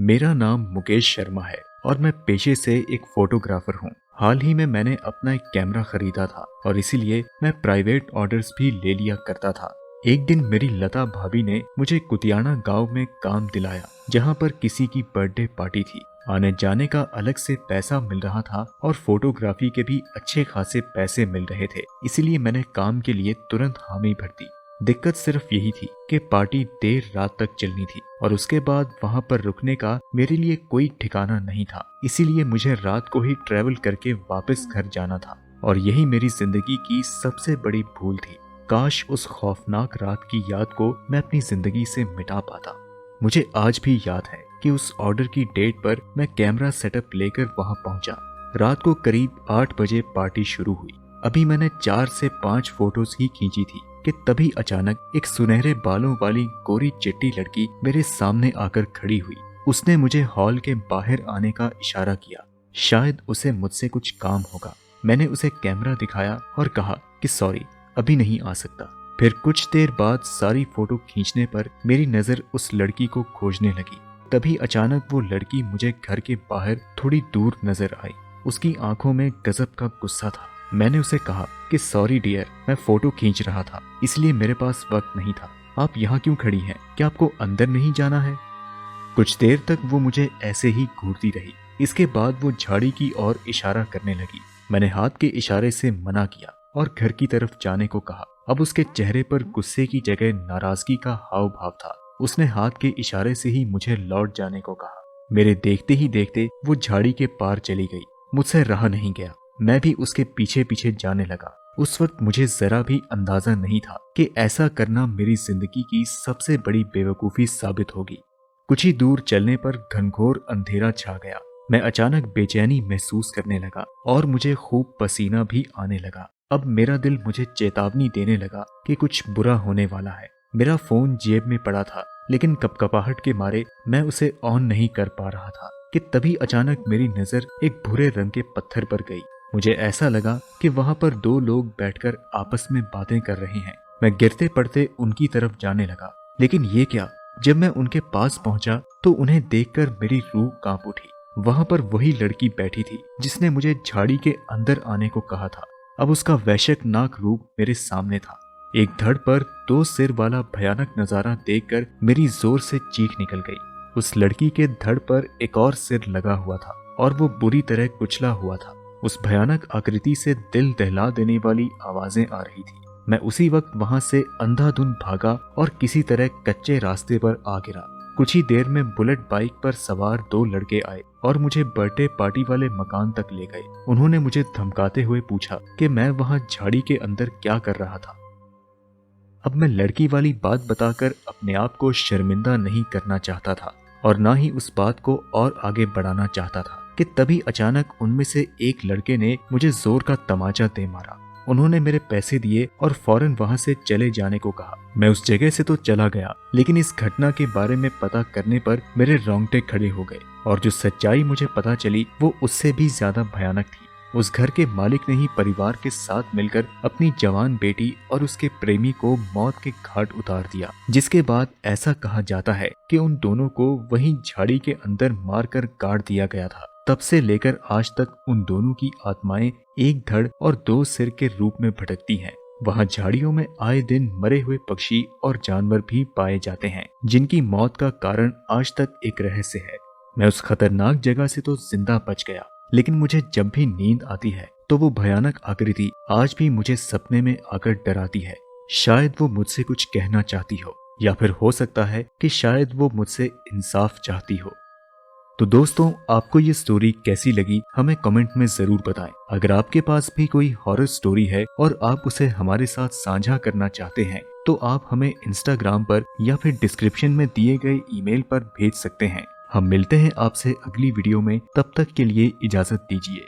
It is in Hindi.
मेरा नाम मुकेश शर्मा है और मैं पेशे से एक फोटोग्राफर हूँ। हाल ही में मैंने अपना एक कैमरा खरीदा था और इसीलिए मैं प्राइवेट ऑर्डर्स भी ले लिया करता था। एक दिन मेरी लता भाभी ने मुझे कुतियाना गांव में काम दिलाया, जहां पर किसी की बर्थडे पार्टी थी। आने जाने का अलग से पैसा मिल रहा था और फोटोग्राफी के भी अच्छे खासे पैसे मिल रहे थे, इसीलिए मैंने काम के लिए तुरंत हामी भर दी। दिक्कत सिर्फ यही थी कि पार्टी देर रात तक चलनी थी और उसके बाद वहां पर रुकने का मेरे लिए कोई ठिकाना नहीं था, इसीलिए मुझे रात को ही ट्रेवल करके वापस घर जाना था और यही मेरी जिंदगी की सबसे बड़ी भूल थी। काश उस खौफनाक रात की याद को मैं अपनी जिंदगी से मिटा पाता। मुझे आज भी याद है कि उस ऑर्डर की डेट पर मैं कैमरा सेटअप लेकर वहां पहुंचा। रात को करीब 8 बजे पार्टी शुरू हुई। अभी मैंने 4 से 5 फोटोज ही खींची थी कि तभी अचानक एक सुनहरे बालों वाली गोरी चिट्टी लड़की मेरे सामने आकर खड़ी हुई। उसने मुझे हॉल के बाहर आने का इशारा किया। शायद उसे मुझसे कुछ काम होगा। मैंने उसे कैमरा दिखाया और कहा कि सॉरी, अभी नहीं आ सकता। फिर कुछ देर बाद सारी फोटो खींचने पर मेरी नजर उस लड़की को खोजने लगी। तभी अचानक वो लड़की मुझे घर के बाहर थोड़ी दूर नजर आई। उसकी आंखों में गजब का गुस्सा था। मैंने उसे कहा कि सॉरी डियर, मैं फोटो खींच रहा था, इसलिए मेरे पास वक्त नहीं था। आप यहाँ क्यों खड़ी हैं? क्या आपको अंदर नहीं जाना है? कुछ देर तक वो मुझे ऐसे ही घूरती रही। इसके बाद वो झाड़ी की ओर इशारा करने लगी। मैंने हाथ के इशारे से मना किया और घर की तरफ जाने को कहा। अब उसके चेहरे पर गुस्से की जगह नाराजगी का हाव भाव था। उसने हाथ के इशारे से ही मुझे लौट जाने को कहा। मेरे देखते ही देखते वो झाड़ी के पार चली गई। मुझसे रहा नहीं गया। मैं भी उसके पीछे पीछे जाने लगा। उस वक्त मुझे जरा भी अंदाजा नहीं था कि ऐसा करना मेरी जिंदगी की सबसे बड़ी बेवकूफी साबित होगी। कुछ ही दूर चलने पर घनघोर अंधेरा छा गया। मैं अचानक बेचैनी महसूस करने लगा और मुझे खूब पसीना भी आने लगा। अब मेरा दिल मुझे चेतावनी देने लगा कि कुछ बुरा होने वाला है। मेरा फोन जेब में पड़ा था, लेकिन कपकपाहट के मारे मैं उसे ऑन नहीं कर पा रहा था कि तभी अचानक मेरी नजर एक भूरे रंग के पत्थर पर गई। मुझे ऐसा लगा कि वहां पर 2 लोग बैठकर आपस में बातें कर रहे हैं। मैं गिरते पड़ते उनकी तरफ जाने लगा, लेकिन ये क्या, जब मैं उनके पास पहुंचा तो उन्हें देखकर मेरी रूह कांप उठी। वहां पर वही लड़की बैठी थी जिसने मुझे झाड़ी के अंदर आने को कहा था। अब उसका वैश्यनाक रूप मेरे सामने था। एक धड़ पर 2 सिर वाला भयानक नजारा देखकर मेरी जोर से चीख निकल गई। उस लड़की के धड़ पर एक और सिर लगा हुआ था और वो बुरी तरह कुचला हुआ था। उस भयानक आकृति से दिल दहला देने वाली आवाजें आ रही थी। मैं उसी वक्त वहां से अंधाधुंध भागा और किसी तरह कच्चे रास्ते पर आ गिरा। कुछ ही देर में बुलेट बाइक पर सवार 2 लड़के आए और मुझे बर्थडे पार्टी वाले मकान तक ले गए। उन्होंने मुझे धमकाते हुए पूछा कि मैं वहां झाड़ी के अंदर क्या कर रहा था। अब मैं लड़की वाली बात बताकर अपने आप को शर्मिंदा नहीं करना चाहता था और ना ही उस बात को और आगे बढ़ाना चाहता था कि तभी अचानक उनमें से एक लड़के ने मुझे जोर का तमाचा दे मारा। उन्होंने मेरे पैसे दिए और फौरन वहां से चले जाने को कहा। मैं उस जगह से तो चला गया, लेकिन इस घटना के बारे में पता करने पर मेरे रोंगटे खड़े हो गए और जो सच्चाई मुझे पता चली वो उससे भी ज्यादा भयानक थी। उस घर के मालिक ने ही परिवार के साथ मिलकर अपनी जवान बेटी और उसके प्रेमी को मौत के घाट उतार दिया, जिसके बाद ऐसा कहा जाता है कि उन दोनों को वहीं झाड़ी के अंदर मारकर गाड़ दिया गया था। तब से लेकर आज तक उन दोनों की आत्माएं एक धड़ और 2 सिर के रूप में भटकती हैं। वहां झाड़ियों में आए दिन मरे हुए पक्षी और जानवर भी पाए जाते हैं, जिनकी मौत का कारण आज तक एक रहस्य है। मैं उस खतरनाक जगह से तो जिंदा बच गया, लेकिन मुझे जब भी नींद आती है तो वो भयानक आकृति आज भी मुझे सपने में आकर डराती है। शायद वो मुझसे कुछ कहना चाहती हो, या फिर हो सकता है कि शायद वो मुझसे इंसाफ चाहती हो। तो दोस्तों, आपको ये स्टोरी कैसी लगी हमें कमेंट में जरूर बताएं। अगर आपके पास भी कोई हॉरर स्टोरी है और आप उसे हमारे साथ साझा करना चाहते हैं तो आप हमें इंस्टाग्राम पर या फिर डिस्क्रिप्शन में दिए गए ईमेल पर भेज सकते हैं। हम मिलते हैं आपसे अगली वीडियो में, तब तक के लिए इजाजत दीजिए।